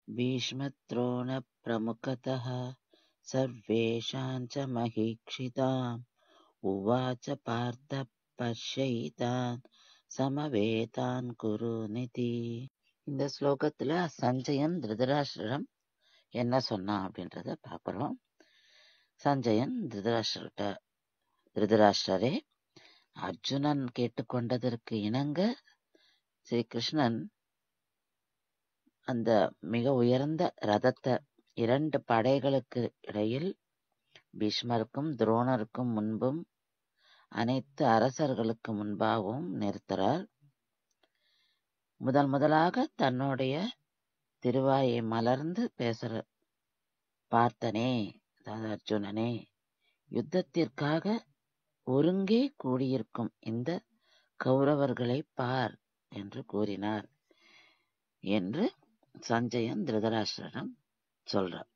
भीष्मद्रोणप्रमुखतः सर्वेषां च महीक्षिताम् उवाच पार्थ पश्यैतान् समवेतान् कुरुनिति. இந்த ஸ்லோகத்துல சஞ்சயன் திருதராஷ்டிரம் என்ன சொன்னான் அப்படின்றத பார்க்கிறோம். சஞ்சயன் திருதராஷ்டிரரே, அர்ஜுனன் கேட்டுக்கொண்டதற்கு இணங்க ஸ்ரீ கிருஷ்ணன் அந்த மிக உயர்ந்த ரதத்தை 2 படைகளுக்கு இடையில் பீஷ்மருக்கும் துரோணருக்கும் முன்பும் அனைத்து அரசர்களுக்கு முன்பாகவும் நிறுத்துறார். முதலாக தன்னுடைய திருவாயை மலர்ந்து பேசுற பார்த்தனே, அதாவது அர்ஜுனனே, யுத்தத்திற்காக ஒருங்கே கூடியிருக்கும் இந்த கௌரவர்களை பார் என்று கூறினார் என்று சஞ்சயன் திருதராஷ்டிரனிடம் சொல்றார்.